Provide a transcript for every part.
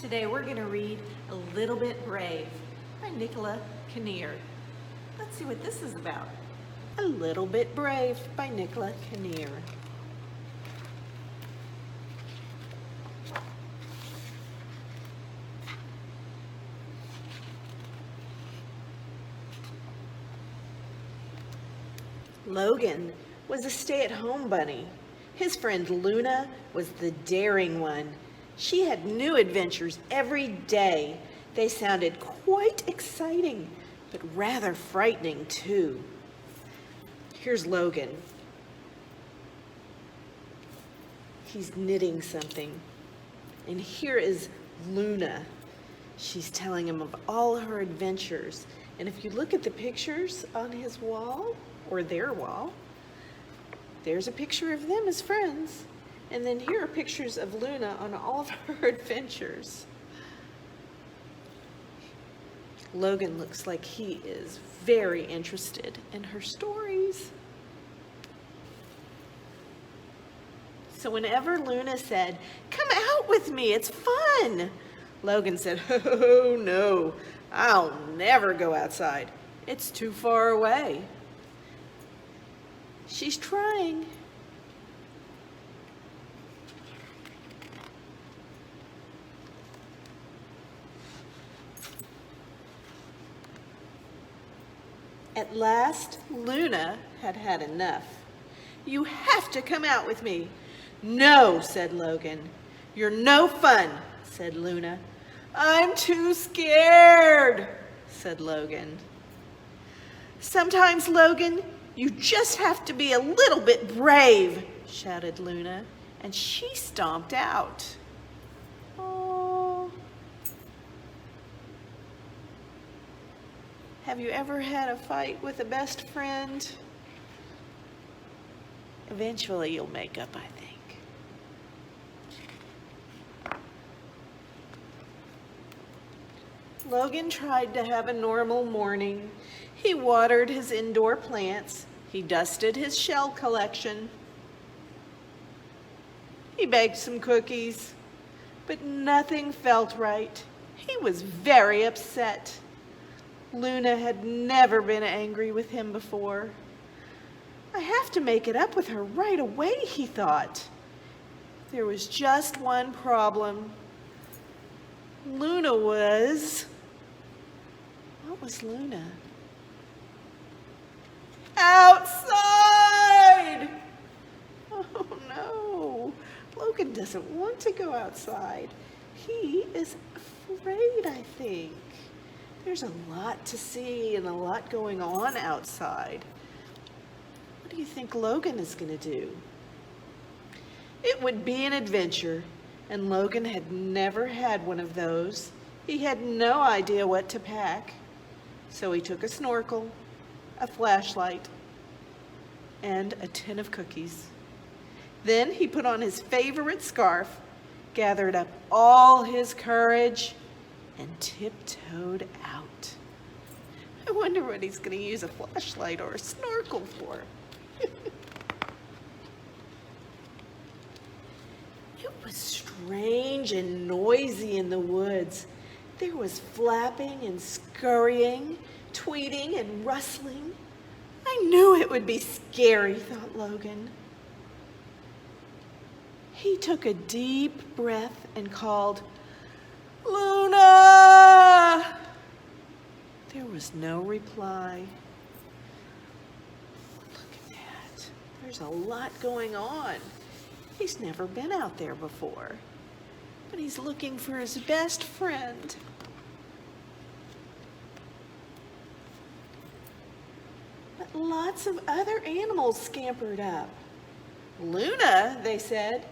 Today we're going to read A Little Bit Brave by Nicola Kinnear. Let's see what this is about. A Little Bit Brave by Nicola Kinnear. Logan was a stay-at-home bunny. His friend Luna was the daring one. She had new adventures every day. They sounded quite exciting, but rather frightening too. Here's Logan. He's knitting something. And here is Luna. She's telling him of all her adventures. And if you look at the pictures on his wall, or their wall, there's a picture of them as friends. And then here are pictures of Luna on all of her adventures. Logan looks like he is very interested in her stories. So whenever Luna said, "Come out with me, it's fun," Logan said, "Oh no, I'll never go outside. It's too far away." She's trying. At last, Luna had had enough. "You have to come out with me." "No," said Logan. "You're no fun," said Luna. "I'm too scared," said Logan. "Sometimes, Logan, you just have to be a little bit brave," shouted Luna, and she stomped out. Have you ever had a fight with a best friend? Eventually you'll make up, I think. Logan tried to have a normal morning. He watered his indoor plants. He dusted his shell collection. He baked some cookies, but nothing felt right. He was very upset. Luna had never been angry with him before. "I have to make it up with her right away," he thought. There was just one problem. Luna was... What was Luna? Outside! Oh no, Logan doesn't want to go outside. He is afraid, I think. There's a lot to see and a lot going on outside. What do you think Logan is going to do? It would be an adventure, and Logan had never had one of those. He had no idea what to pack. So he took a snorkel, a flashlight, and a tin of cookies. Then he put on his favorite scarf, gathered up all his courage, and tiptoed out. I wonder what he's going to use a flashlight or a snorkel for. It was strange and noisy in the woods. There was flapping and scurrying, tweeting and rustling. I knew it would be scary, thought Logan. He took a deep breath and called, "Luna!" There was no reply. Look at that. There's a lot going on. He's never been out there before, but he's looking for his best friend. But lots of other animals scampered up. "Luna," they said,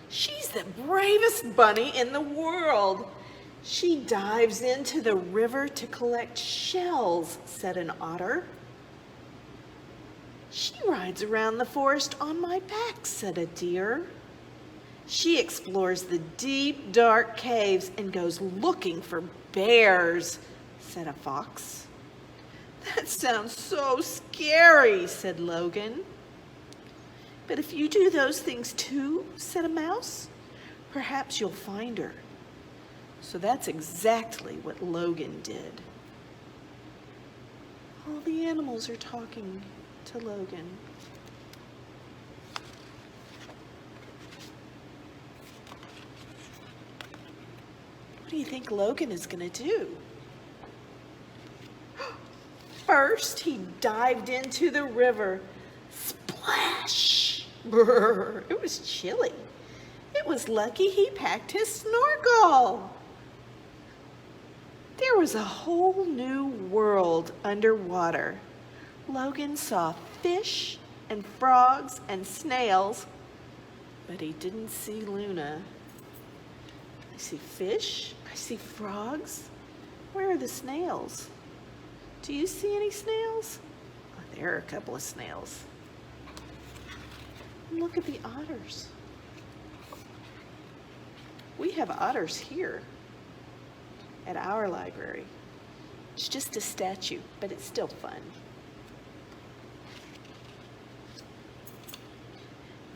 "she's the bravest bunny in the world. She dives into the river to collect shells," said an otter. "She rides around the forest on my back," said a deer. "She explores the deep, dark caves and goes looking for bears," said a fox. "That sounds so scary," said Logan. "But if you do those things too," said a mouse, "perhaps you'll find her." So that's exactly what Logan did. All the animals are talking to Logan. What do you think Logan is going to do? First, he dived into the river. Splash! Brr, it was chilly. It was lucky he packed his snorkel. There was a whole new world underwater. Logan saw fish and frogs and snails, but he didn't see Luna. I see fish, I see frogs. Where are the snails? Do you see any snails? Oh, there are a couple of snails. And look at the otters. We have otters here at our library. It's just a statue, but it's still fun.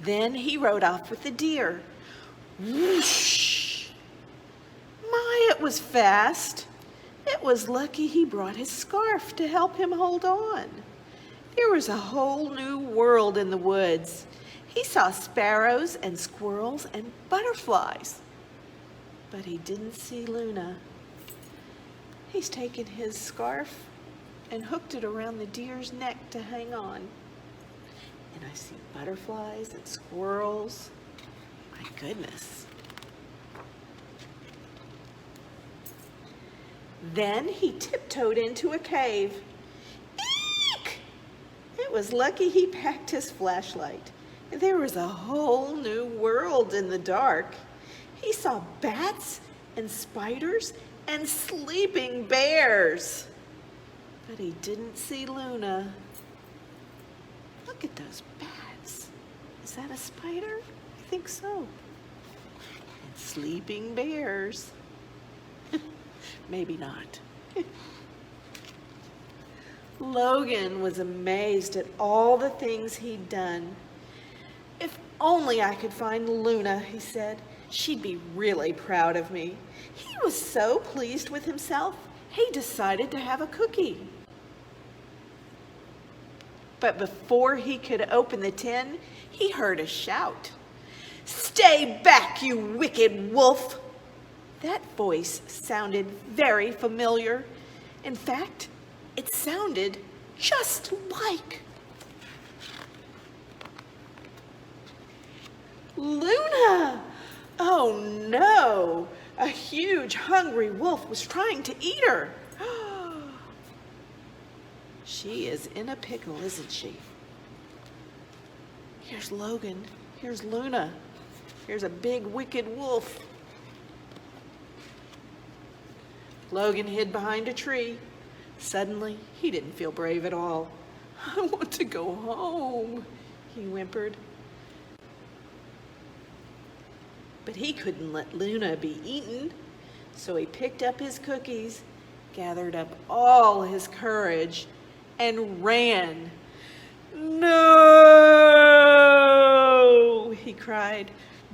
Then he rode off with the deer. Whoosh! My, it was fast. It was lucky he brought his scarf to help him hold on. There was a whole new world in the woods. He saw sparrows and squirrels and butterflies, but he didn't see Luna. He's taken his scarf and hooked it around the deer's neck to hang on. And I see butterflies and squirrels. My goodness. Then he tiptoed into a cave. Eek! It was lucky he packed his flashlight. There was a whole new world in the dark. He saw bats and spiders and sleeping bears. But he didn't see Luna. Look at those bats. Is that a spider? I think so. And sleeping bears. Maybe not. Logan was amazed at all the things he'd done. If only I could find Luna, he said. She'd be really proud of me. He was so pleased with himself, he decided to have a cookie. But before he could open the tin, he heard a shout. "Stay back, you wicked wolf!" That voice sounded very familiar. In fact, it sounded just like Luna. Oh no! A huge, hungry wolf was trying to eat her. She is in a pickle, isn't she? Here's Logan. Here's Luna. Here's a big, wicked wolf. Logan hid behind a tree. Suddenly, he didn't feel brave at all. "I want to go home," he whimpered. But he couldn't let Luna be eaten, so he picked up his cookies, gathered up all his courage, and ran. "No!" he cried.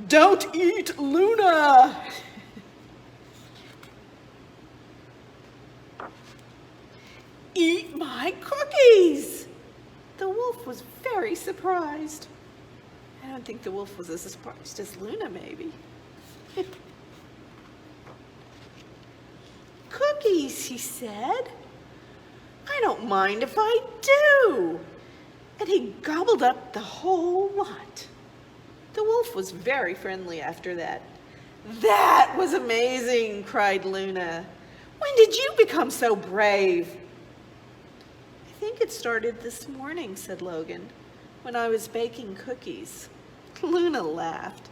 "Don't eat Luna!" "Eat my cookies!" The wolf was very surprised. I don't think the wolf was as surprised as Luna, maybe. "Cookies," he said. "I don't mind if I do." And he gobbled up the whole lot. The wolf was very friendly after that. "That was amazing," cried Luna. "When did you become so brave?" "I think it started this morning," said Logan, "when I was baking cookies." Luna laughed.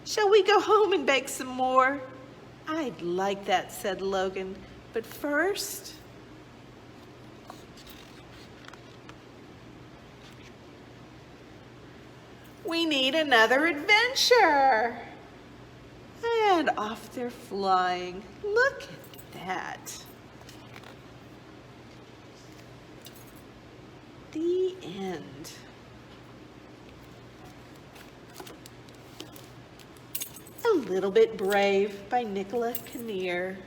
"Shall we go home and bake some more?" "I'd like that," said Logan, "but first..." "We need another adventure." And off they're flying. Look at that. The end. Little Bit Brave by Nicola Kinnear.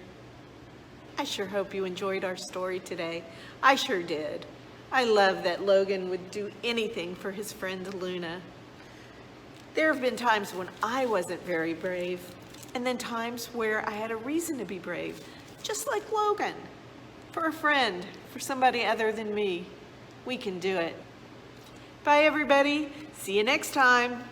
I sure hope you enjoyed our story today. I sure did. I love that Logan would do anything for his friend Luna. There have been times when I wasn't very brave, and then times where I had a reason to be brave, just like Logan. For a friend, for somebody other than me. We can do it. Bye, everybody. See you next time.